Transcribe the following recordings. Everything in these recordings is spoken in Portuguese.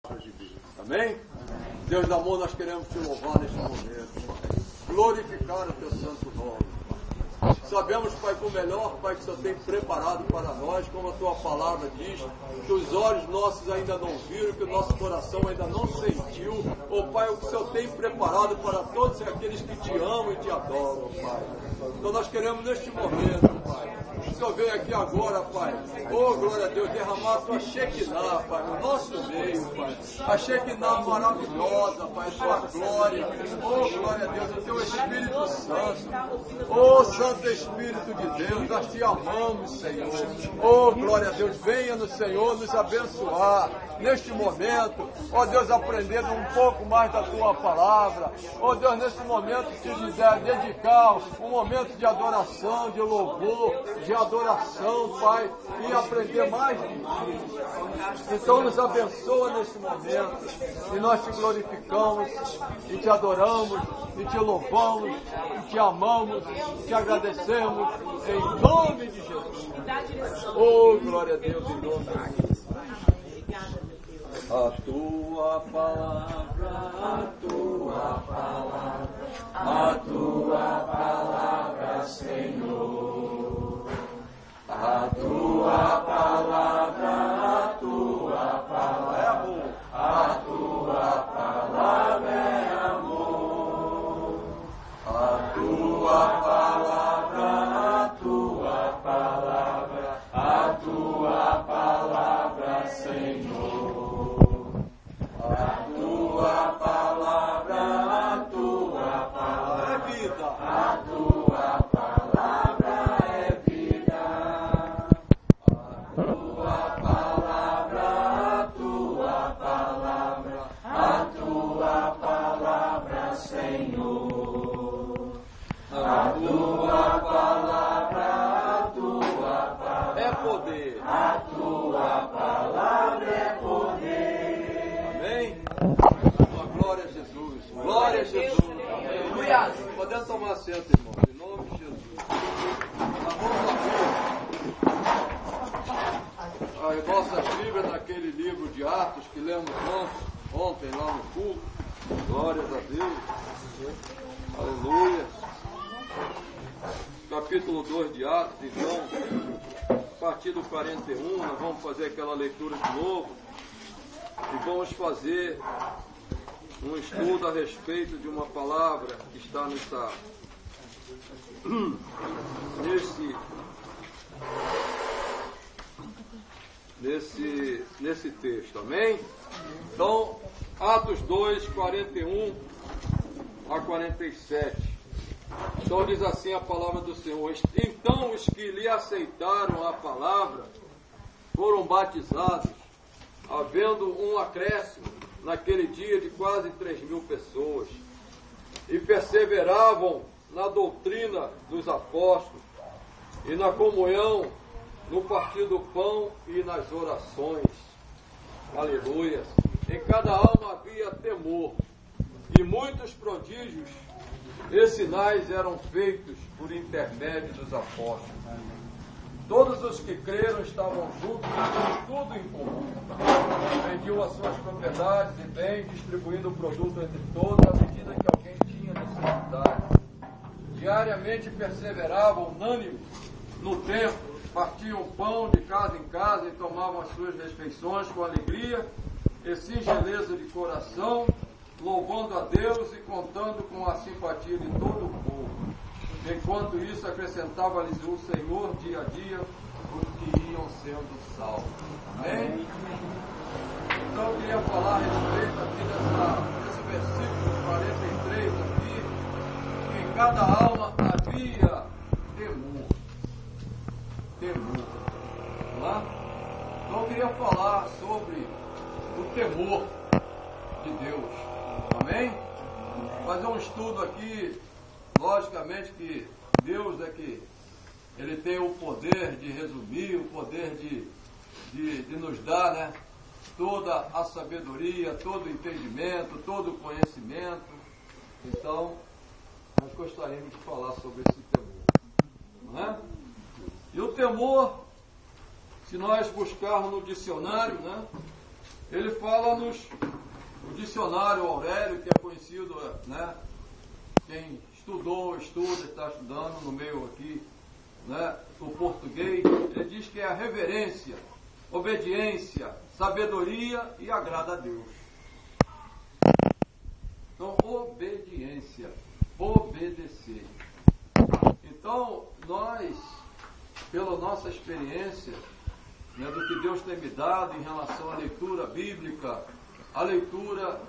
nossas vidas. Amém? Deus do amor, nós queremos te louvar neste momento, Pai. Glorificar o teu santo nome. Sabemos, Pai, que o melhor, Pai, que o Senhor tem preparado para nós, como a tua palavra diz, que os olhos nossos ainda não viram, que o nosso coração ainda não sentiu, ó Pai, o que o Senhor tem preparado para todos aqueles que te amam e te adoram, Pai. Então nós queremos neste momento, Pai, que o Senhor venha aqui agora, Pai, oh glória a Deus, derramar a tua Shekinah, Pai, no nosso meio, Pai, a Shekinah maravilhosa, Pai, a tua glória, oh glória a Deus, o teu Espírito Santo, oh Santo Espírito de Deus, nós te amamos, Senhor, oh glória a Deus, venha no Senhor nos abençoar neste momento, ó Deus, aprendendo um pouco mais da tua palavra, ó Deus, nesse momento se quiser dedicar um momento de adoração, de louvor, de adoração, Pai, e aprender mais de ti. Então nos abençoa nesse momento, e nós te glorificamos, e te adoramos, e te louvamos, e te amamos, e te agradecemos, em nome de Jesus. Oh, glória a Deus, em nome de Jesus. A tua palavra, a tua palavra, a tua palavra, Senhor. A tua palavra, a tua palavra é amor. A tua palavra é amor. A tua palavra, a tua palavra, a tua palavra, Senhor. A tua palavra é vida. A tua palavra é vida. A tua palavra, a tua palavra, a tua palavra, Senhor. A tua palavra é poder. A tua palavra é poder. Glória a Jesus. Glória a Jesus. Aleluia. Podemos tomar assento, irmão. Em nome de Jesus. Vamos abrir as nossas Bíblias naquele livro de Atos que lemos ontem lá no culto. Glórias a Deus. Aleluia. Capítulo 2 de Atos, então. A partir do 41, nós vamos fazer aquela leitura de novo. E vamos fazer um estudo a respeito de uma palavra que está nesse texto, amém? Então, Atos 2, 41 a 47. Então diz assim a palavra do Senhor: então os que lhe aceitaram a palavra foram batizados, havendo um acréscimo naquele dia de quase 3.000 pessoas, e perseveravam na doutrina dos apóstolos, e na comunhão, no partir do pão e nas orações. Aleluia! Em cada alma havia temor, e muitos prodígios e sinais eram feitos por intermédio dos apóstolos. Todos os que creram estavam juntos e tinham tudo em comum. Vendiam as suas propriedades e bens, distribuindo o produto entre todos à medida que alguém tinha necessidade. Diariamente perseveravam unânimes no templo, partiam pão de casa em casa e tomavam as suas refeições com alegria e singeleza de coração, louvando a Deus e contando com a simpatia de todo o povo. Enquanto isso, acrescentava-lhes o Senhor dia a dia os que iam sendo salvos. Amém? Então eu queria falar a respeito aqui desse versículo 43 aqui, que em cada alma havia temor. Temor. Não é? Então eu queria falar sobre o temor de Deus. Amém? Fazer um estudo aqui. Logicamente que Deus é que Ele tem o poder de resumir, o poder de nos dar, né, toda a sabedoria, todo o entendimento, todo o conhecimento. Então, nós gostaríamos de falar sobre esse temor. Não é? E o temor, se nós buscarmos no dicionário, né, ele fala no dicionário Aurélio, que é conhecido, né? Quem estudou, estuda, está estudando no meio aqui, né? O português, ele diz que é a reverência, obediência, sabedoria e agrada a Deus. Então, obediência, obedecer. Então, nós, pela nossa experiência, né, do que Deus tem me dado em relação à leitura bíblica, a leitura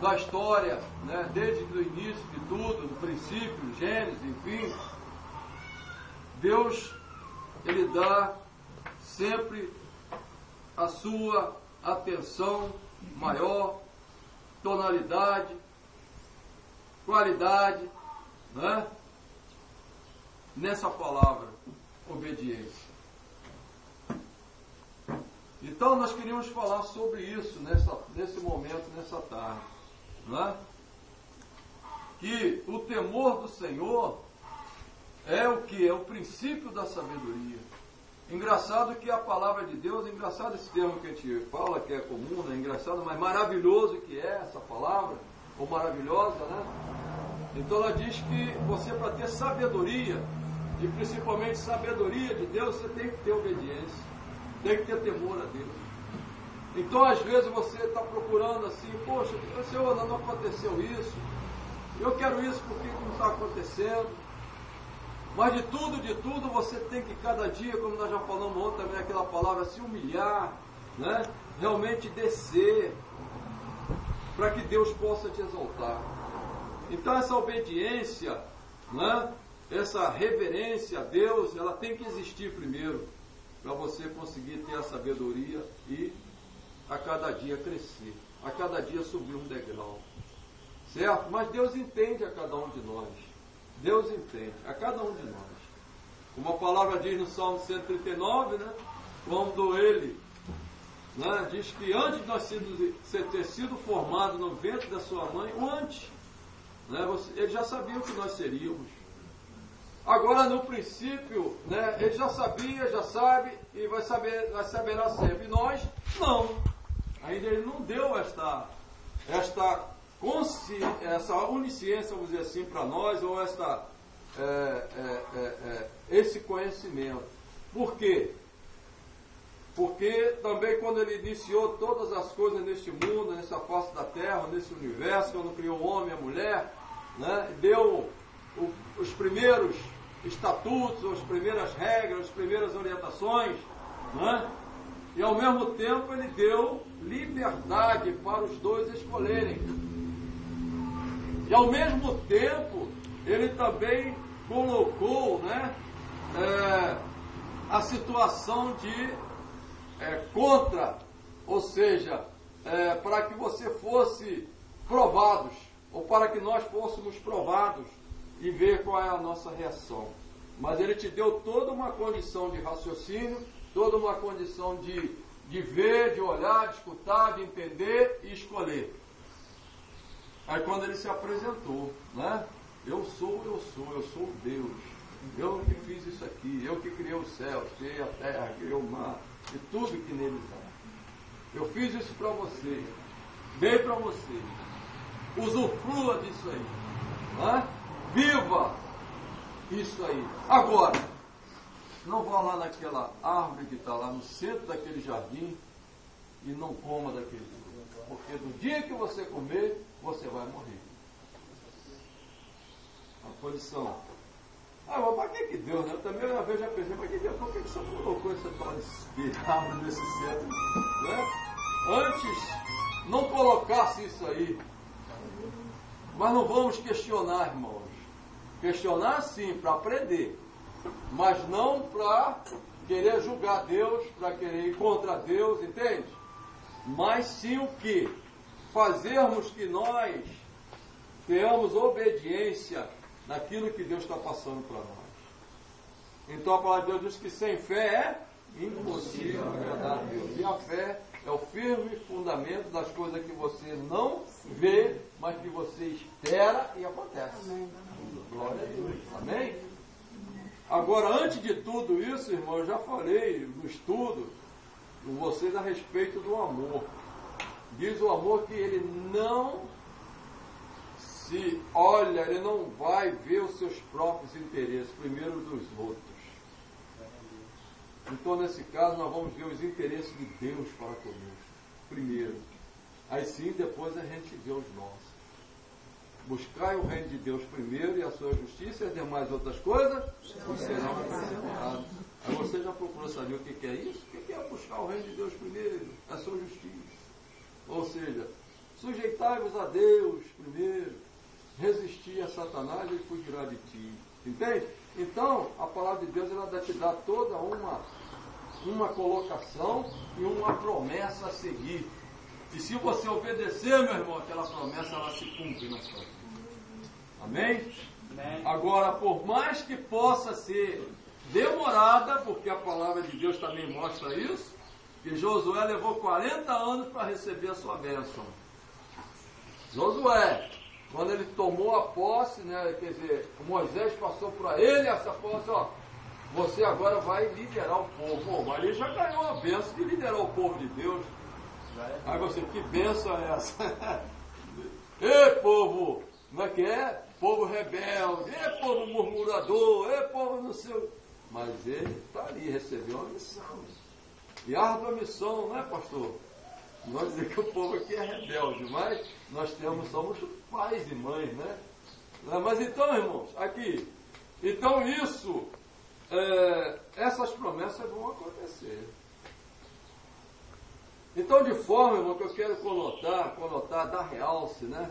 da história, né, desde o início de tudo, do princípio, Gênesis, enfim, Deus, Ele dá sempre a sua atenção maior, tonalidade, qualidade, né, nessa palavra, obediência. Então nós queríamos falar sobre isso nesse momento, nessa tarde, né? Que o temor do Senhor é o que? É o princípio da sabedoria. Engraçado que a palavra de Deus, engraçado esse termo que a gente fala, que é comum, né? Engraçado, mas maravilhoso que é essa palavra, ou maravilhosa, né? Então ela diz que você, para ter sabedoria, e principalmente sabedoria de Deus, você tem que ter obediência, tem que ter temor a Deus. Então às vezes você está procurando assim, poxa, Senhor, não aconteceu isso, eu quero isso, por que não está acontecendo? Mas de tudo, você tem que cada dia, como nós já falamos ontem também, aquela palavra, se humilhar, né? Realmente descer, para que Deus possa te exaltar. Então essa obediência, né? Essa reverência a Deus, ela tem que existir primeiro, para você conseguir ter a sabedoria e a cada dia crescer, a cada dia subir um degrau. Certo? Mas Deus entende a cada um de nós. Deus entende a cada um de nós. Como a palavra diz no Salmo 139, né? Quando ele, né, diz que antes de nós ter sido formados no ventre da sua mãe, ou antes, né, ele já sabia o que nós seríamos. Agora, no princípio, né, ele já sabia, já sabe, e saberá sempre. E nós, não. Ainda ele não deu essa onisciência, vamos dizer assim, para nós, ou esse conhecimento. Por quê? Porque também quando ele iniciou todas as coisas neste mundo, nessa face da terra, nesse universo, quando criou o homem e a mulher, né, deu os primeiros estatutos, as primeiras regras, as primeiras orientações, né? E ao mesmo tempo ele deu liberdade para os dois escolherem. E ao mesmo tempo ele também colocou, né, a situação de contra, ou seja, para que você fosse provados, ou para que nós fôssemos provados e ver qual é a nossa reação. Mas ele te deu toda uma condição de raciocínio, toda uma condição de ver, de olhar, de escutar, de entender e escolher. Aí quando ele se apresentou, né? Eu sou Deus. Eu que fiz isso aqui, eu que criei o céu, criei a terra, criei o mar, e tudo que neles há. Eu fiz isso para você, dei para você. Usufrua disso aí. Né? Viva isso aí. Agora, não vá lá naquela árvore que está lá no centro daquele jardim e não coma daquele fruto. Porque do dia que você comer, você vai morrer. A condição. Mas para que Deus, né? Eu também uma vez já pensei, por que você colocou essa árvore nesse centro? Né? Antes, não colocasse isso aí. Mas não vamos questionar, irmãos. Questionar sim, para aprender. Mas não para querer julgar Deus, para querer ir contra Deus, entende? Mas sim o que? Fazermos que nós tenhamos obediência naquilo que Deus está passando para nós. Então a palavra de Deus diz que sem fé é impossível agradar a Deus. E a fé é o firme fundamento das coisas que você não vê, mas que você espera e acontece. Amém. Glória a Deus. Amém? Agora, antes de tudo isso, irmão, eu já falei no estudo com vocês a respeito do amor. Diz o amor que ele não se olha, ele não vai ver os seus próprios interesses, primeiro dos outros. Então, nesse caso, nós vamos ver os interesses de Deus para conosco, primeiro. Aí sim, depois a gente vê os nossos. Buscai o reino de Deus primeiro e a sua justiça, e as demais outras coisas serão acrescentadas. Aí você já procurou saber o que é isso? O que é buscar o reino de Deus primeiro? A sua justiça. Ou seja, sujeitai-vos a Deus primeiro, resistir a Satanás e ele fugirá de ti. Entende? Então, a palavra de Deus ela te dá toda uma colocação e uma promessa a seguir. E se você obedecer, meu irmão, aquela promessa ela se cumpre na sua vida. Amém? Amém? Agora, por mais que possa ser demorada, porque a palavra de Deus também mostra isso, que Josué levou 40 anos para receber a sua bênção. Josué, quando ele tomou a posse, né, quer dizer, Moisés passou para ele essa posse, ó, você agora vai liderar o povo. Bom, mas ele já ganhou a bênção de liderar o povo de Deus. Aí você, que bênção é essa? Ê povo, como é que é? Povo rebelde, ê povo murmurador, ê povo não sei. Mas ele está ali, recebeu uma missão. E árdua missão, não é, pastor? Não vai dizer que o povo aqui é rebelde, mas nós somos pais e mães, né? Mas então, irmãos, aqui, então isso, essas promessas vão acontecer. Então, de forma, irmão, que eu quero conotar, dar realce, né?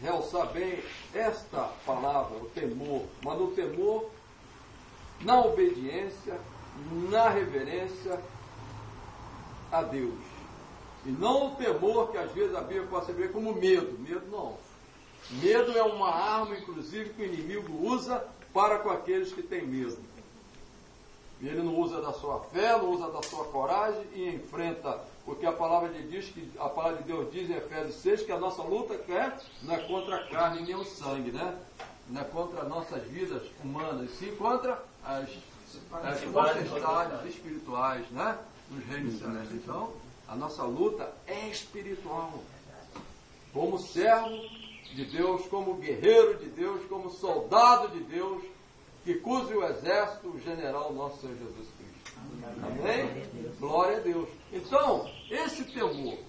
Realçar bem esta palavra, o temor, mas no temor, na obediência, na reverência a Deus. E não o temor que às vezes a Bíblia pode ver como medo. Medo não. Medo é uma arma, inclusive, que o inimigo usa para com aqueles que têm medo. E ele não usa da sua fé, não usa da sua coragem e enfrenta, porque a palavra de Deus diz em Efésios 6 que a nossa luta não é contra a carne nem o sangue, né? Não é contra nossas vidas humanas, sim contra as potestades espirituais, né? Nos reinos celestes. Então, a nossa luta é espiritual. Como servo de Deus, como guerreiro de Deus, como soldado de Deus, que cuse o exército, o general nosso Senhor Jesus Cristo. Amém? Glória a Deus. Então, esse temor.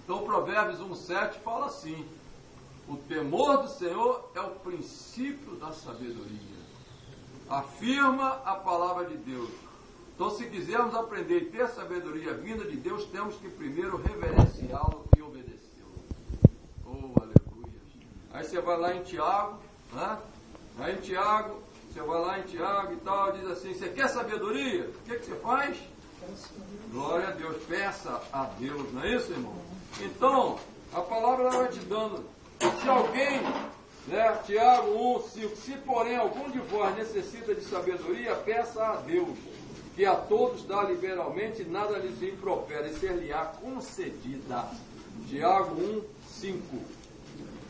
Então, Provérbios 1,7 fala assim: o temor do Senhor é o princípio da sabedoria. Afirma a palavra de Deus. Então, se quisermos aprender e ter sabedoria vinda de Deus, temos que primeiro reverenciá-lo e obedecê-lo. Oh, aleluia. Aí você vai lá em Tiago, né? Aí em Tiago, você vai lá em Tiago e tal, diz assim, você quer sabedoria? O que você faz? Glória a Deus, peça a Deus, não é isso, irmão? Então, a palavra vai te dando. Se alguém, né, Tiago 1,5, se porém algum de vós necessita de sabedoria, peça a Deus, que a todos dá liberalmente, nada lhes impropera, e ser-lhe-á concedida. Tiago 1,5.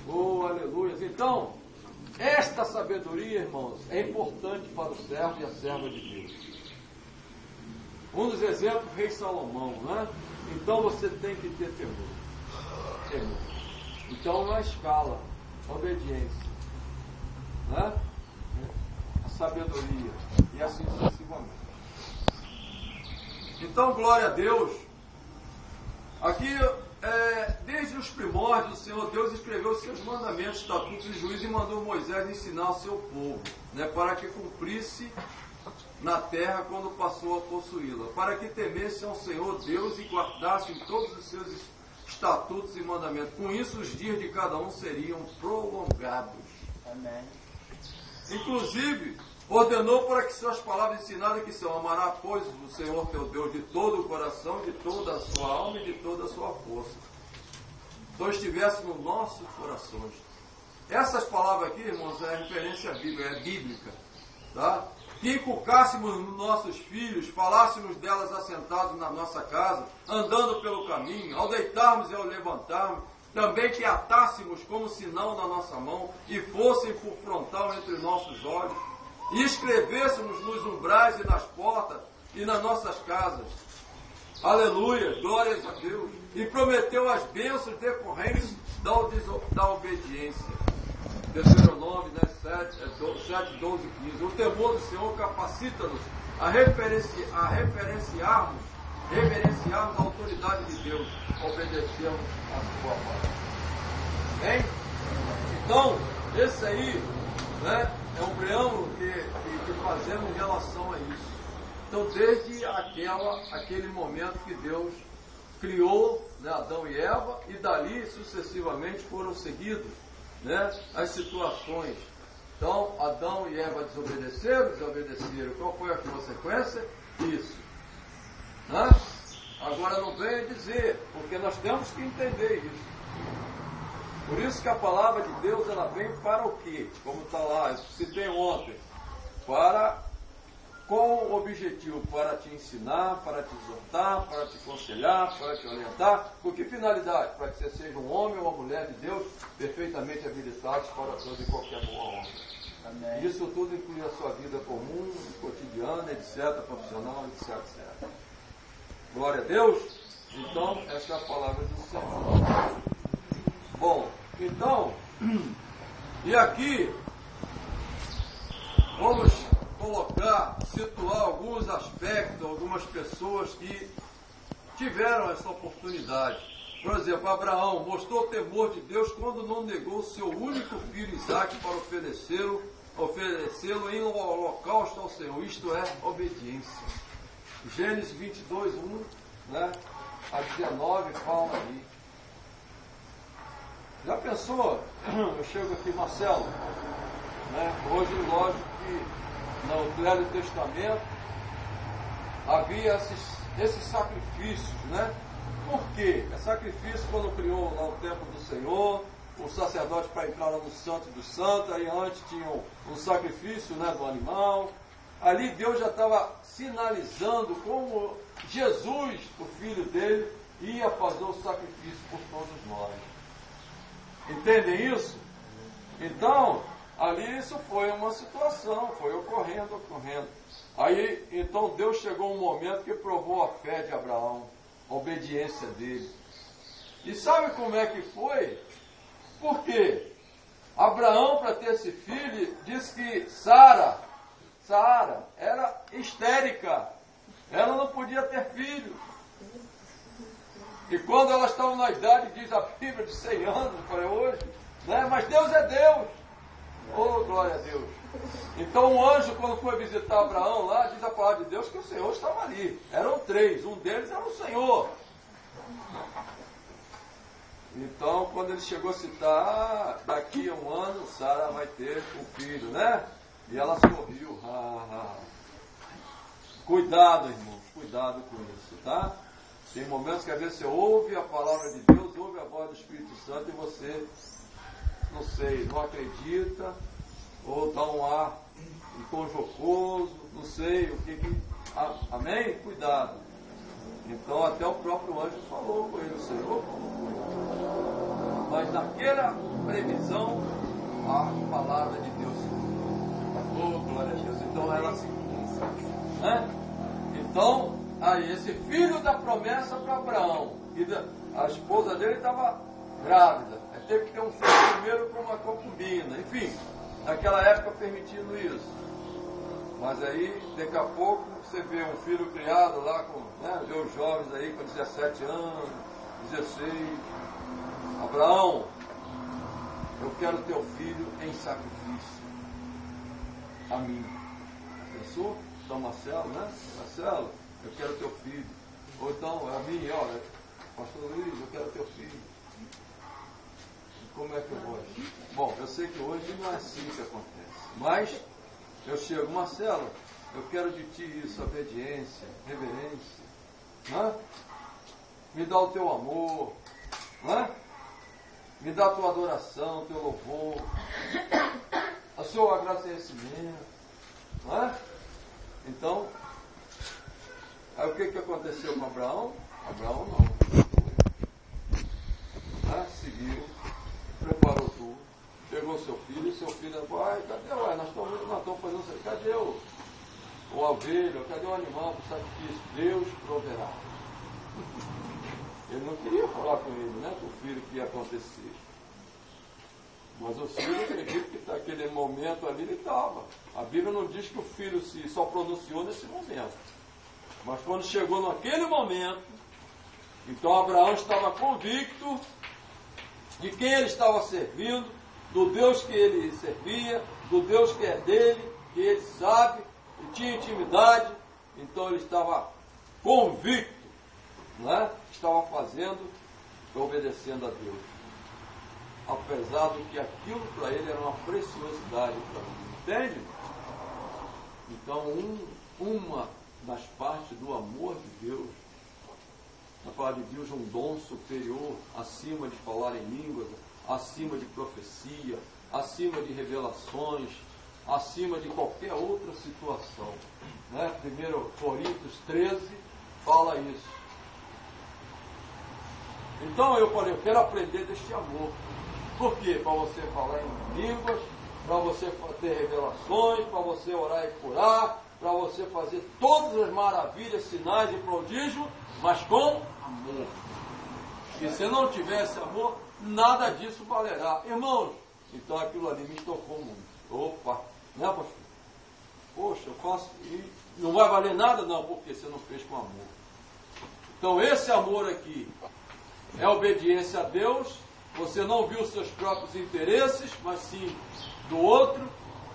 Oh, aleluia. Então, esta sabedoria, irmãos, é importante para o servo e a serva de Deus. Um dos exemplos, o rei Salomão, né? Então você tem que ter temor. Temor. Então, na escala, obediência, né? A sabedoria, e assim sucessivamente. Então, glória a Deus. Aqui, desde os primórdios, o Senhor Deus escreveu os seus mandamentos, estatutos e juízos e mandou Moisés ensinar ao seu povo, né, para que cumprisse na terra quando passou a possuí-la, para que temessem ao Senhor Deus e guardassem todos os seus estatutos e mandamentos. Com isso, os dias de cada um seriam prolongados. Amém. Inclusive, ordenou para que suas palavras ensinadas que são: amará, pois, o Senhor teu Deus de todo o coração, de toda a sua alma e de toda a sua força. Então estivesse nos nossos corações. Essas palavras aqui, irmãos, é referência bíblica, é bíblica. Tá? Que inculcássemos nos nossos filhos, falássemos delas assentados na nossa casa, andando pelo caminho, ao deitarmos e ao levantarmos, também que atássemos como sinal na nossa mão e fossem por frontal entre nossos olhos, e escrevêssemos nos umbrais e nas portas e nas nossas casas. Aleluia, glórias a Deus. E prometeu as bênçãos decorrentes da obediência. Deuteronômio 7, 12, 15. O temor do Senhor capacita-nos a reverenciarmos a autoridade de Deus, obedecemos a sua palavra. Bem? Então, esse aí, né, é um preâmbulo que fazemos em relação a isso. Então, desde aquele momento que Deus criou, né, Adão e Eva, e dali sucessivamente foram seguidos, né, as situações. Então, Adão e Eva desobedeceram. Qual foi a consequência? Isso. Né? Agora não venha dizer, porque nós temos que entender isso. Por isso que a palavra de Deus, ela vem para o quê? Como está lá, eu citei ontem, com o objetivo para te ensinar, para te exortar, para te aconselhar, para te orientar. Por que finalidade? Para que você seja um homem ou uma mulher de Deus perfeitamente habilitados para toda e qualquer boa obra. Amém. Isso tudo inclui a sua vida comum, cotidiana, etc., profissional, etc., etc. Glória a Deus. Então, essa é a palavra do Senhor. Bom, então, e aqui vamos situar alguns aspectos, algumas pessoas que tiveram essa oportunidade. Por exemplo, Abraão mostrou o temor de Deus quando não negou seu único filho Isaque para oferecê-lo em holocausto ao Senhor, isto é, obediência. Gênesis 22, 1, né, a 19 fala aí. Já pensou? Eu chego aqui, Marcelo, né, hoje, lógico que no Velho Testamento havia esses sacrifícios, né? Por quê? É sacrifício quando criou lá o templo do Senhor, o sacerdote para entrar lá no Santo dos Santos, aí antes tinham um sacrifício, né, do animal. Ali Deus já estava sinalizando como Jesus, o filho dele, ia fazer o sacrifício por todos nós. Entendem isso? Então, ali isso foi uma situação, foi ocorrendo. Aí, então Deus chegou um momento que provou a fé de Abraão, a obediência dele. E sabe como é que foi? Por quê? Abraão, para ter esse filho, disse que Sara era histérica, ela não podia ter filho. E quando elas estavam na idade, diz a Bíblia, de 100 anos para hoje, né? Mas Deus é Deus. Oh, glória a Deus. Então o anjo, quando foi visitar Abraão lá, diz a palavra de Deus que o Senhor estava ali. Eram 3, um deles era o Senhor. Então, quando ele chegou a citar, daqui a um ano, Sara vai ter um filho, né? E ela sorriu. Cuidado, irmãos, cuidado com isso, tá? Tem momentos que às vezes você ouve a palavra de Deus, ouve a voz do Espírito Santo e você, não sei, não acredita, ou dá um ar jocoso, não sei o que. Amém? Cuidado. Então até o próprio anjo falou com ele, o Senhor falou com ele. Mas naquela previsão, a palavra de Deus falou. Oh, glória a Deus. Então ela se cumpre, né? Então, aí esse filho da promessa para Abraão, e a esposa dele estava grávida, aí teve que ter um filho primeiro com uma concubina, enfim, naquela época permitindo isso. Mas aí, daqui a pouco, você vê um filho criado lá com, né, vê os jovens aí com 17 anos, 16. Abraão, eu quero teu filho em sacrifício a mim. Pensou? Então Marcelo, né? Marcelo, eu quero teu filho. Ou então, a mim, olha, pastor Luiz, eu quero teu filho. Como é que eu vou? Bom, eu sei que hoje não é assim que acontece. Mas eu chego, Marcelo, eu quero de ti isso, obediência, reverência. Né? Me dá o teu amor. Né? Me dá a tua adoração, o teu louvor. O seu agradecimento. Né? Então, aí o que aconteceu com Abraão? Abraão não. Seguiu, preparou tudo, pegou seu filho, e seu filho falou, cadê? Nós estamos fazendo isso, cadê o ovelho, cadê o animal para o sacrifício? Deus proverá. Ele não queria falar com ele, né? Com o filho que ia acontecer. Mas o filho, acredito que naquele momento ali ele estava. A Bíblia não diz que o filho só pronunciou nesse momento. Mas quando chegou naquele momento, então Abraão estava convicto de quem ele estava servindo, do Deus que ele servia, do Deus que é dele, que ele sabe, e tinha intimidade. Então ele estava convicto, né? Estava fazendo e obedecendo a Deus. Apesar de que aquilo para ele era uma preciosidade para ele. Entende? Então, uma das partes do amor de Deus, na palavra de Deus, um dom superior, acima de falar em línguas, acima de profecia, acima de revelações, acima de qualquer outra situação. Né? 1 Coríntios 13 fala isso. Então eu falei, eu quero aprender deste amor. Por quê? Para você falar em línguas, para você ter revelações, para você orar e curar, para você fazer todas as maravilhas, sinais e prodígios, mas com amor. E se não tivesse amor, nada disso valerá. Irmãos, então aquilo ali me tocou muito. Opa, né, pastor? Poxa, eu faço e não vai valer nada? Não, porque você não fez com amor. Então esse amor aqui é obediência a Deus. Você não viu os seus próprios interesses, mas sim do outro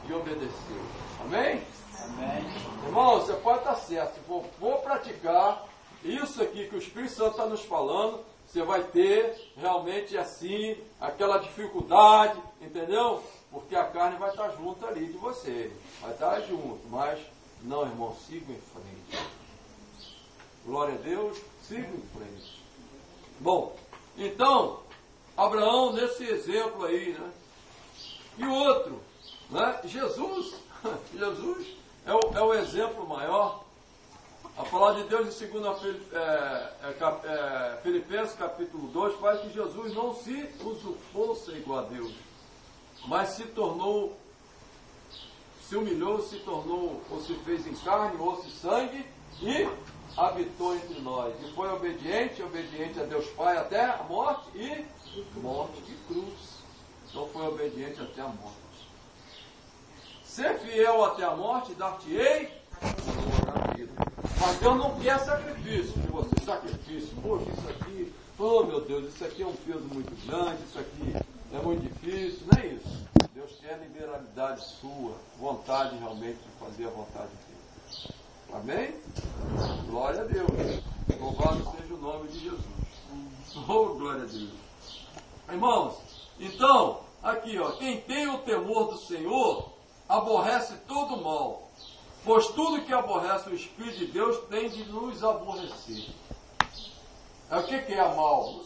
e obedeceu. Amém? Amém. Irmão, você pode estar certo. Se for praticar isso aqui que o Espírito Santo está nos falando, você vai ter realmente assim, aquela dificuldade, entendeu? Porque a carne vai estar junto ali de você. Vai estar junto. Mas, não, irmão, siga em frente. Glória a Deus, siga em frente. Bom, então, Abraão, nesse exemplo aí, né? E o outro, né? Jesus é o exemplo maior. A palavra de Deus em 2 Filipenses capítulo 2 faz que Jesus não se usurpou ser igual a Deus, mas se humilhou, se tornou, ou se fez em carne, ou se sangue, e habitou entre nós. E foi obediente a Deus Pai até a morte e morte de cruz. Então foi obediente até a morte. Ser fiel até a morte, dar-te-ei a vida. Mas Deus não quer sacrifício de você. Sacrifício, poxa, isso aqui, oh meu Deus, isso aqui é um peso muito grande, isso aqui é muito difícil. Não é isso. Deus quer liberalidade sua, vontade realmente de fazer a vontade de Deus. Amém? Glória a Deus. Louvado seja o nome de Jesus. Oh, glória a Deus. Irmãos, então, aqui, ó, quem tem o temor do Senhor, aborrece todo o mal, pois tudo que aborrece o Espírito de Deus tem de nos aborrecer. O que é mal?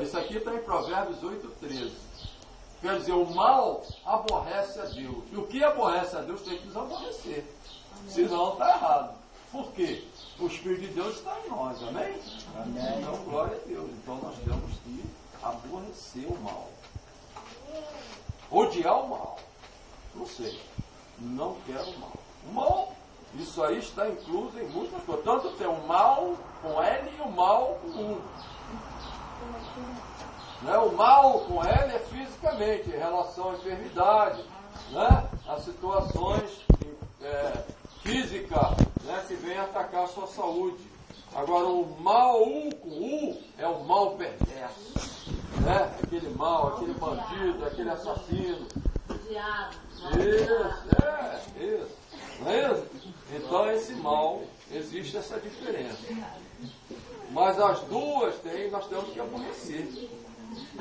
Isso aqui está em Provérbios 8:13. Quer dizer, o mal aborrece a Deus. E o que aborrece a Deus tem que nos aborrecer. Senão está errado. Por quê? O Espírito de Deus está em nós, amém? Amém. Então, glória a Deus. Então nós temos que aborrecer o mal. Odiar o mal. Não sei. Não quero o mal. O mal, isso aí está incluso em muitas coisas. Tanto tem o mal com L e o mal com U. Né? O mal com L é fisicamente, em relação à enfermidade, né? A situações físicas, né? Que vem atacar a sua saúde. Agora o mal com U é o mal perverso, né? Aquele mal, aquele bandido, aquele assassino. Isso. Não é isso? Então esse mal, existe essa diferença. Mas as duas nós temos que aborrecer.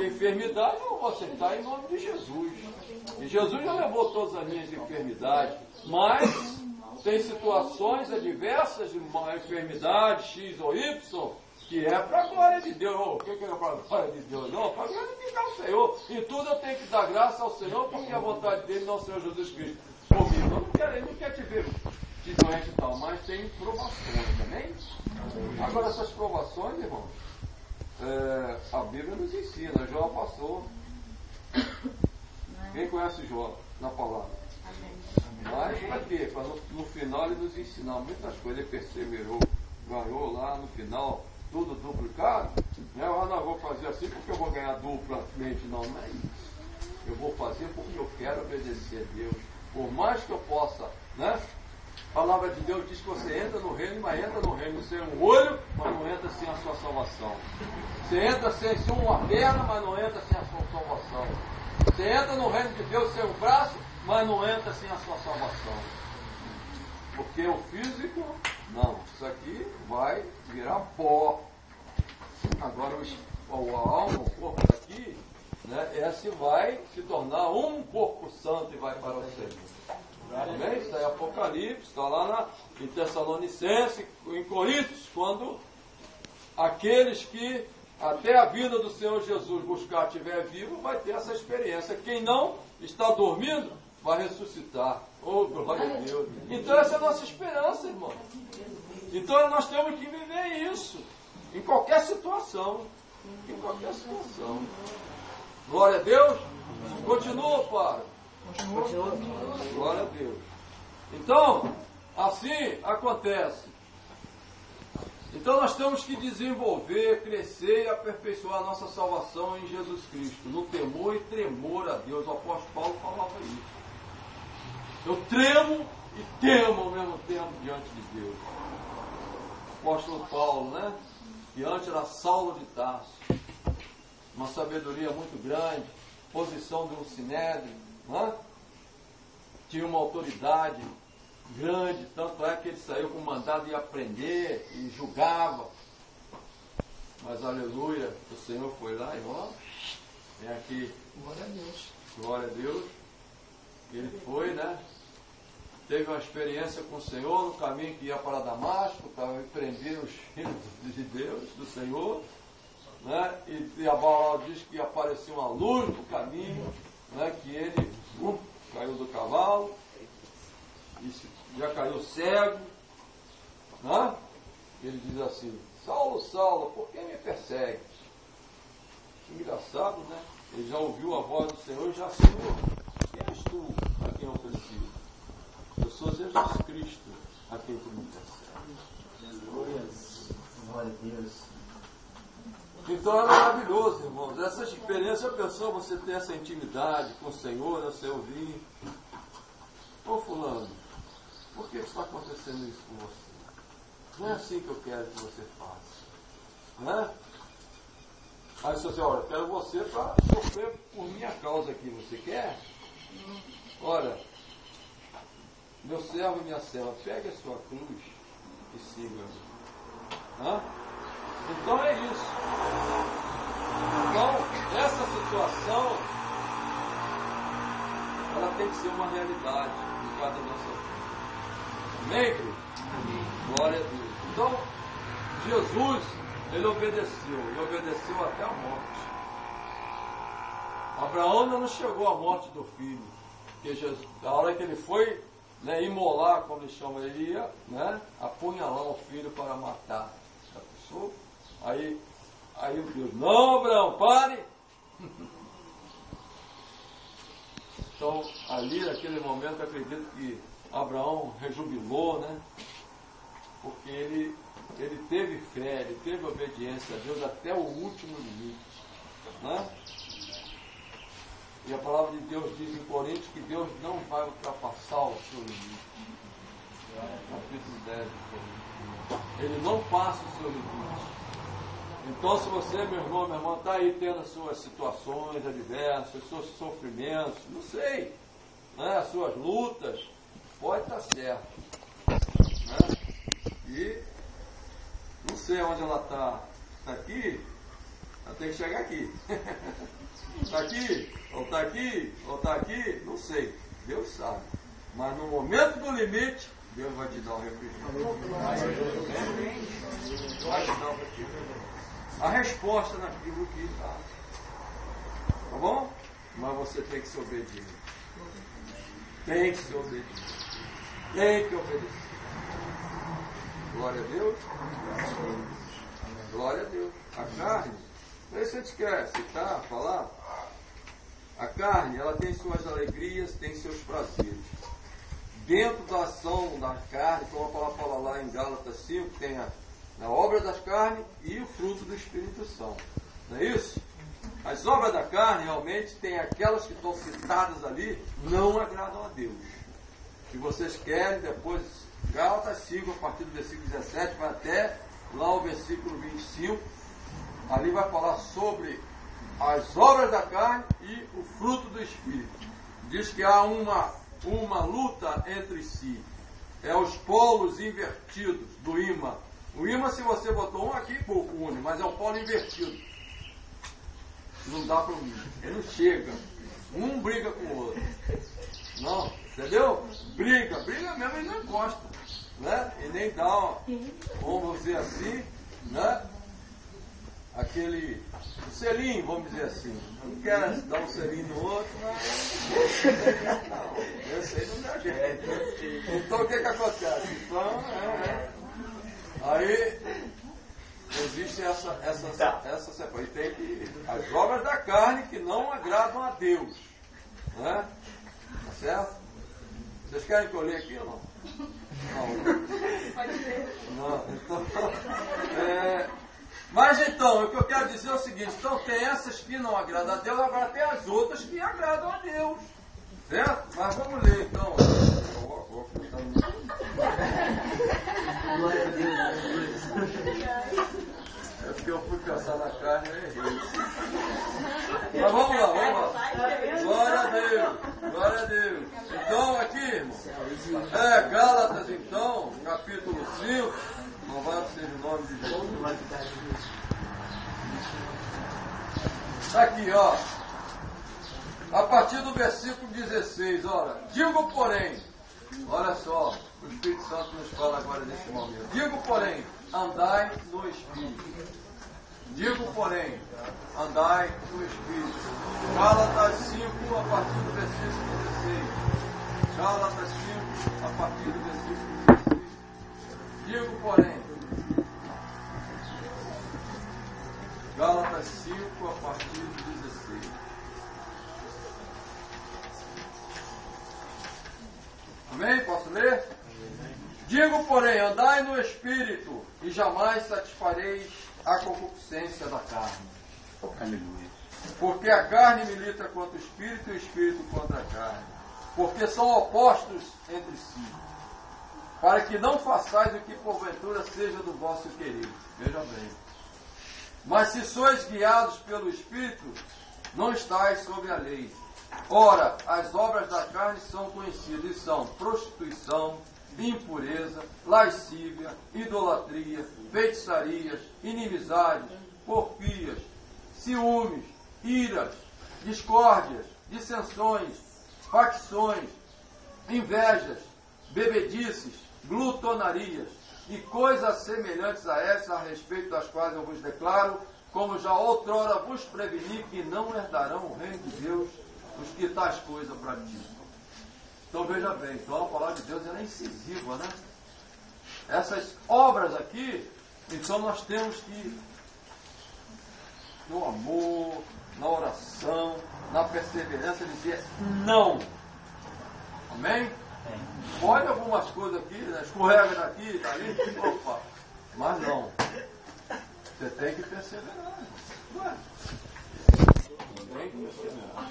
Enfermidade eu vou aceitar em nome de Jesus. E Jesus já levou todas as minhas enfermidades. Mas tem situações adversas de uma enfermidade X ou Y que é para a glória de Deus. O que é para a glória de Deus? Não, para glorificar o Senhor. Em tudo eu tenho que dar graça ao Senhor, porque a vontade dele não é o Senhor Jesus Cristo comigo. Ele não quer te ver de doente e tal, mas tem provações também. Agora essas provações, irmãos, a Bíblia nos ensina. Jó passou. Quem conhece Jó na palavra? Mas para quê? Para no final ele nos ensinar muitas coisas. Ele perseverou, ganhou lá no final tudo duplicado, né? Eu não vou fazer assim porque eu vou ganhar duplamente. Não, não é isso. Eu vou fazer porque eu quero obedecer a Deus. Por mais que eu possa, né? A palavra de Deus diz que você entra no reino, mas entra no reino sem um olho, mas não entra sem a sua salvação. Você entra sem uma perna, mas não entra sem a sua salvação. Você entra no reino de Deus sem um braço, mas não entra sem a sua salvação. Porque o físico, não. Isso aqui vai virar pó. Agora a alma, o corpo daqui, né, esse vai se tornar um corpo santo e vai para o céu. Amém? Isso é Apocalipse, está lá em Tessalonicenses, em Coríntios, quando aqueles que até a vinda do Senhor Jesus buscar estiver vivo, vai ter essa experiência. Quem não está dormindo, vai ressuscitar. Oh, glória a Deus. Então essa é a nossa esperança, irmão. Então nós temos que viver isso. Em qualquer situação. Em qualquer situação. Glória a Deus. Continua, Pai. Glória a Deus. Então, assim acontece. Então nós temos que desenvolver, crescer e aperfeiçoar a nossa salvação em Jesus Cristo, no temor e tremor a Deus. O apóstolo Paulo falava isso. Eu tremo e temo ao mesmo tempo diante de Deus. O apóstolo Paulo, né? Que antes era Saulo de Tarso. Uma sabedoria muito grande, posição de um sinédrio, né? Tinha uma autoridade grande, tanto é que ele saiu com mandado de aprender e julgava. Mas aleluia, o Senhor foi lá e ó, vem aqui. Glória a Deus. Glória a Deus. Ele foi, né? Teve uma experiência com o Senhor no caminho que ia para Damasco, para prender os filhos de Deus, do Senhor. Né? E a palavra diz que apareceu uma luz no caminho, né? Que ele caiu do cavalo, e já caiu cego. Né? Ele diz assim: Saulo, Saulo, por que me persegue? Engraçado, né? Ele já ouviu a voz do Senhor e já Senhor, quem és tu a quem eu preciso? Eu sou Jesus Cristo a quem tu me persegue. Glória a Deus. Então é maravilhoso, irmãos. Essa experiência, a pessoa, você ter essa intimidade com o Senhor, você ouvir. Ô fulano, por que está acontecendo isso com você? Não é assim que eu quero que você faça. Né? Aí você diz, olha, eu quero você para sofrer por minha causa aqui. Você quer? Olha, meu servo e minha serva, pegue a sua cruz e siga-me. Então é isso. Então, essa situação, ela tem que ser uma realidade em cada nossa vida. Amém, querido? Amém. Glória a Deus. Então, Jesus, ele obedeceu até a morte. Abraão não chegou à morte do filho, porque Jesus, a hora que ele foi, né, imolar, como ele chama, ele ia, né, apunhalar o filho para matar. Já pensou? Aí o Deus, não, Abraão, pare! Então, ali naquele momento, acredito que Abraão rejubilou, né? Porque ele teve fé, ele teve obediência a Deus até o último limite, né? E a palavra de Deus diz em Coríntios que Deus não vai ultrapassar o seu limite. Capítulo 10 de Coríntios. Ele não passa o seu limite. Então, se você, meu irmão, minha irmã, está aí tendo as suas situações adversas, os seus sofrimentos, não sei, né, as suas lutas, pode estar certo. Né? E não sei onde ela está. Está aqui? Ela tem que chegar aqui. Está aqui? Ou está aqui? Ou está aqui? Não sei. Deus sabe. Mas no momento do limite, Deus vai te dar um refrigério. Vai te dar um refrigério. A resposta naquilo que está. Tá bom? Mas você tem que ser obediente. Tem que ser obediente. Tem que obedecer. Glória a Deus. Glória a Deus. A carne, não sei se a gente quer citar, falar. A carne, ela tem suas alegrias, tem seus prazeres. Dentro da ação da carne, como a palavra fala lá em Gálatas 5, tem A obra das carnes e o fruto do Espírito Santo. Não é isso? As obras da carne, realmente, tem aquelas que estão citadas ali, não agradam a Deus. Se vocês querem, depois, Gálatas 5, a partir do versículo 17, vai até lá o versículo 25. Ali vai falar sobre as obras da carne e o fruto do Espírito. Diz que há uma luta entre si. É os polos invertidos do ímã. O ímã, se você botou um aqui, pouco une, mas é o polo invertido. Não dá para unir. Ele não chega. Um briga com o outro. Não, entendeu? Briga mesmo e não encosta. Né? E nem dá, vamos dizer assim, né? Aquele selinho, vamos dizer assim. Não quer dar um selinho no outro, mas não. Esse aí não dá jeito. Então o que acontece? Então, aí existe essa separação. E tem que as obras da carne que não agradam a Deus. Né? Tá certo? Vocês querem que eu leia aqui ou não? Não. Pode ser. Não, então. Mas então, o que eu quero dizer é o seguinte: então tem essas que não agradam a Deus, agora tem as outras que agradam a Deus. Certo? Mas vamos ler então. Glória a Deus. É porque eu fui pensar na carne e errei. Mas vamos lá. Glória a Deus. Então, aqui, irmão, Gálatas, então, capítulo 5. Louvado seja o nome de Jesus. Está aqui, ó. A partir do versículo 16, olha. Digo, porém, olha só, o Espírito Santo nos fala agora nesse momento. Digo, porém, andai no Espírito. Digo, porém, andai no Espírito. Gálatas 5, a partir do versículo 16. Gálatas 5, a partir do versículo 16. Digo, porém, Gálatas 5, a partir do 16. Amém? Posso ler? Digo, porém, andai no Espírito, e jamais satisfareis a concupiscência da carne. Aleluia. Porque a carne milita contra o Espírito e o Espírito contra a carne. Porque são opostos entre si. Para que não façais o que porventura seja do vosso querer. Veja bem. Mas se sois guiados pelo Espírito, não estáis sob a lei. Ora, as obras da carne são conhecidas e são prostituição, impureza, lascívia, idolatria, feitiçarias, inimizades, porfias, ciúmes, iras, discórdias, dissensões, facções, invejas, bebedices, glutonarias e coisas semelhantes a essas, a respeito das quais eu vos declaro, como já outrora vos preveni, que não herdarão o reino de Deus os que tais coisas praticam. Então veja bem, então a palavra de Deus é incisiva, né? Essas obras aqui, então nós temos que, no amor, na oração, na perseverança, dizer não. Amém? Pode algumas coisas aqui, né? Escorrega daqui, dali, opa, mas não. Você tem que perseverar. Ué. Tem que perseverar.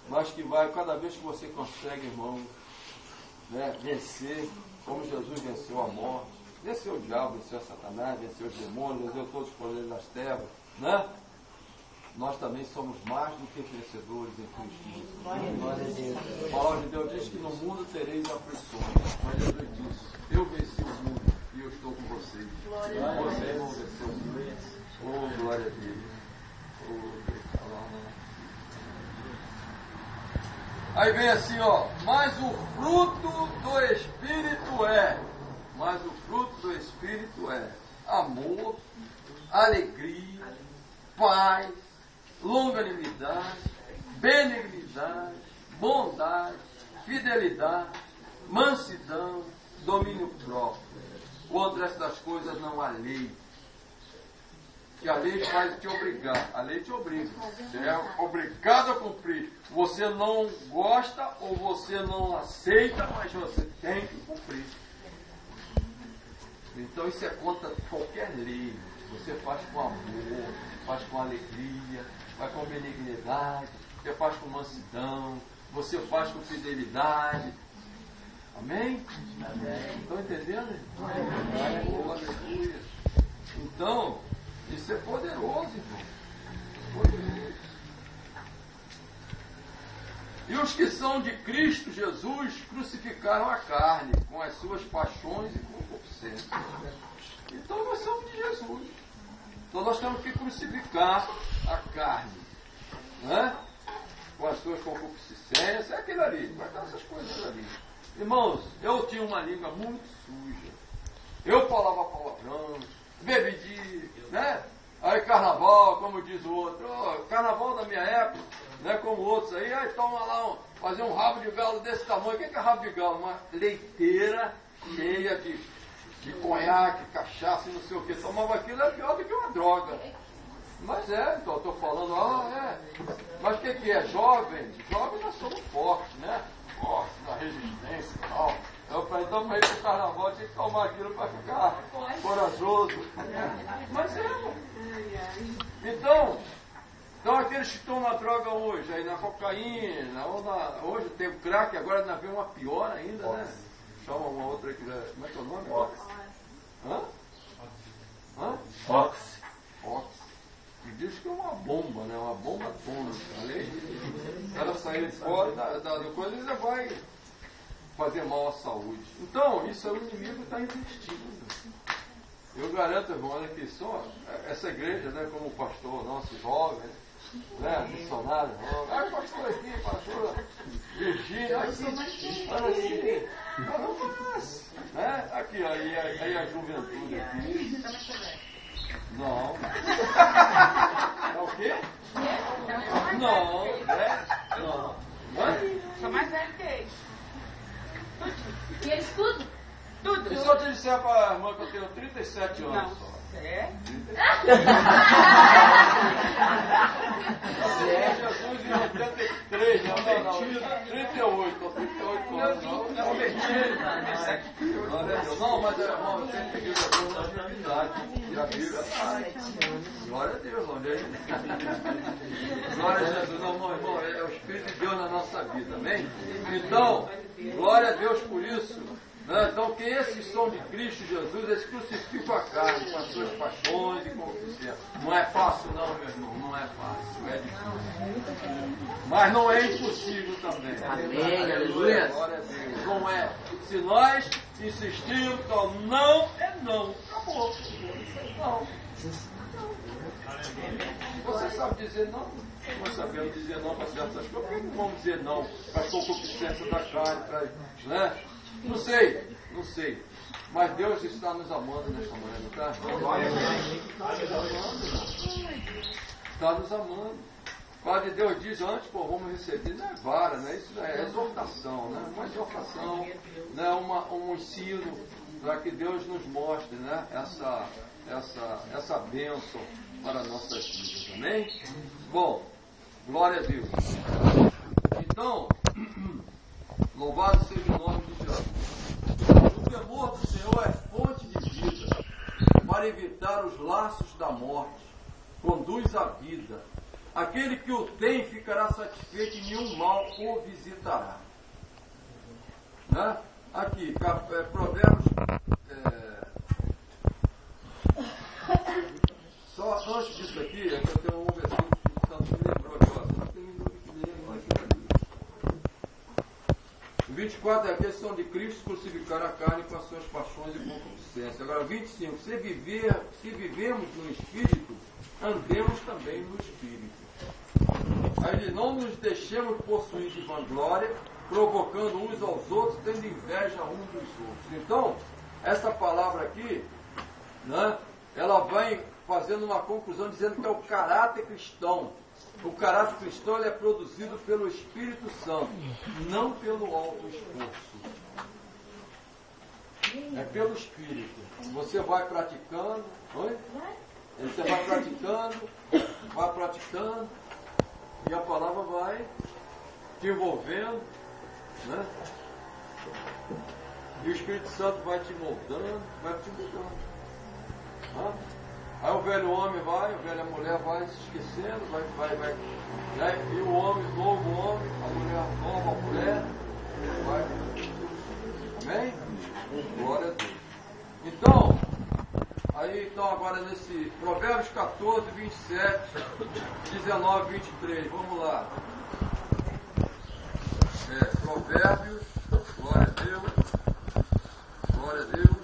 Mas que vai, cada vez que você consegue, irmão, né, vencer, como Jesus venceu a morte, venceu o diabo, venceu a Satanás, venceu os demônios, venceu todos os poderes das trevas, né? Nós também somos mais do que vencedores em Cristo Jesus. Glória a Deus. A palavra de Deus diz que no mundo tereis aflições, mas Jesus disse: eu venci o mundo e eu estou com vocês. Vocês vão vencer o mundo. Oh, glória a Deus. Oh, Deus. Aí vem assim, ó, mas o fruto do Espírito é amor, alegria, paz, longanimidade, benignidade, bondade, fidelidade, mansidão, domínio próprio. Contra estas coisas não há lei. Que a lei faz te obrigar. A lei te obriga. Você é obrigado a cumprir. Você não gosta ou você não aceita, mas você tem que cumprir. Então isso é contra qualquer lei. Você faz com amor, faz com alegria, faz com benignidade, você faz com mansidão, você faz com fidelidade. Amém? Amém. Estão entendendo? Aleluia. Então, isso é poderoso, irmão. Poderoso. E os que são de Cristo Jesus crucificaram a carne com as suas paixões e concupiscências. Então nós somos de Jesus. Então nós temos que crucificar a carne, né? Com as suas concupiscências, é aquilo ali, vai dar essas coisas ali. Irmãos, eu tinha uma língua muito suja. Eu falava palavrão, bebidi, né? Aí carnaval, como diz o outro, carnaval da minha época, né? Como outros aí toma lá, fazer um rabo de galo desse tamanho. O que é rabo de galo? Uma leiteira cheia de conhaque, cachaça e não sei o que. Tomava aquilo, é pior do que uma droga. Mas então, estou falando, Mas o que é? Jovem? Jovem nós somos fortes, né? Fortes, na resistência e tal. Eu falei, então para ir para o carnaval tinha que tomar aquilo para ficar corajoso. Mas Então aqueles que tomam a droga hoje, aí na cocaína, hoje tem o crack, agora ainda vem uma pior ainda, né? Chama uma outra aqui, como é que é o nome? Ox. E diz que é uma bomba, né? Uma bomba atômica. Ela sair fora da coisa ainda vai fazer mal à saúde. Então, isso é o inimigo que está investindo. Eu garanto, irmão, olha aqui, só essa igreja, né, como o pastor nosso jovem, né, missionário, pastor aqui, pastor Virgínia, olha aqui, né? Aqui, aí a juventude aqui. Não. É o quê? Não. Sou mais velho que eles. E eles tudo? Tudo. E se eu te disser para a irmã que eu tenho 37 anos só? É? Jesus em 83, não, 38, 38 anos. Não, mas irmão, eu tenho que ir na verdade. E a Bíblia. Glória a Deus, olha aí. Glória a Jesus, não, irmão, é o Espírito de Deus na nossa vida, amém? Então, glória a Deus por isso. Então, que esses são de Cristo Jesus, eles crucificam a carne com as suas paixões e concupiscências. Não é fácil não, meu irmão, não é fácil, é difícil. Mas não é impossível também. Amém, aleluia. Glória a Deus. Não é. Se nós insistirmos, então não é não. Acabou. Não. Você sabe dizer não? Nós sabemos dizer não para certas coisas. Por que não vamos dizer não para as concupiscências da carne, né? Não sei. Mas Deus está nos amando nesta manhã, não está? Está nos amando. A palavra de Deus diz antes, vamos receber, não é vara, né? Isso é exortação, né? Uma exortação, né? Um ensino para que Deus nos mostre, né? Essa bênção para nossas vidas, amém? Bom, glória a Deus. Então, louvado seja o nome de Jesus. O temor do Senhor é fonte de vida, para evitar os laços da morte, conduz à vida. Aquele que o tem ficará satisfeito e nenhum mal o visitará. Né? Aqui, Provérbios. Só antes disso aqui, eu tenho um versículo que tanto me lembrou agora. Não tem que ler mais. 24 é a questão de Cristo crucificar a carne com as suas paixões e concupiscências. Agora, 25, se vivemos no Espírito, andemos também no Espírito. Aí ele não nos deixemos possuir de vanglória, provocando uns aos outros, tendo inveja uns dos outros. Então, essa palavra aqui, né, ela vai fazendo uma conclusão dizendo que é o caráter cristão. O caráter cristão ele é produzido pelo Espírito Santo, não pelo alto esforço. É pelo Espírito. Você vai praticando, você vai praticando, e a palavra vai te envolvendo, né? E o Espírito Santo vai te moldando, vai te mudando. Hã? Aí o velho homem vai, a velha mulher vai se esquecendo, vai, né? E o homem, novo homem, a mulher nova, a mulher, vai. Amém? Glória a Deus. Então, agora nesse Provérbios 14, 27, 19, 23, vamos lá. Provérbios, glória a Deus, glória a Deus.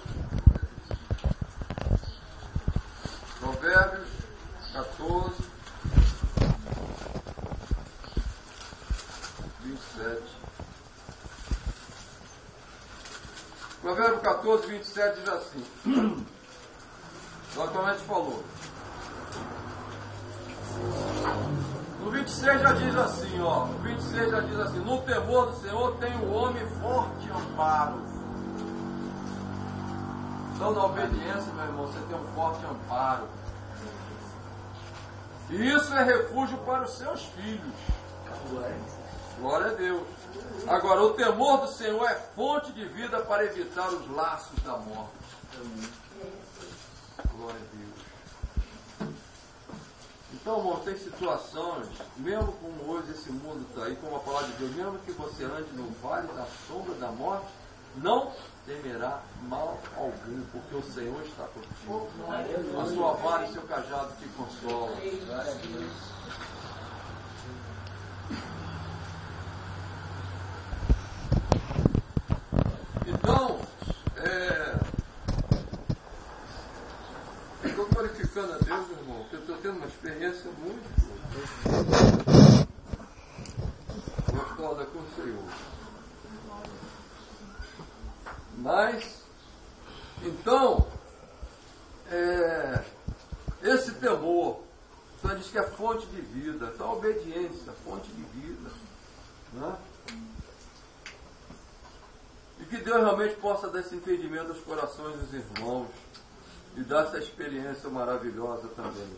Provérbios 14, 27. Provérbios 14, 27 diz assim. Atualmente falou. No 26 já diz assim, ó. No 26 já diz assim: no temor do Senhor tem o homem forte amparo. Então, na obediência, meu irmão, você tem um forte amparo. E isso é refúgio para os seus filhos. Glória a Deus. Agora, o temor do Senhor é fonte de vida para evitar os laços da morte. Glória a Deus. Então, irmão, tem situações, mesmo como hoje esse mundo está aí, como a palavra de Deus, mesmo que você ande no vale da sombra da morte, não temerá mal algum, porque o Senhor está contigo. A sua vara e o seu cajado te consolam. Então, estou glorificando a Deus, irmão, porque eu estou tendo uma experiência muito gostosa com o Senhor. Mas, então, esse temor, então diz que é fonte de vida. Então, a obediência, fonte de vida. Né? E que Deus realmente possa dar esse entendimento aos corações dos irmãos e dar essa experiência maravilhosa também.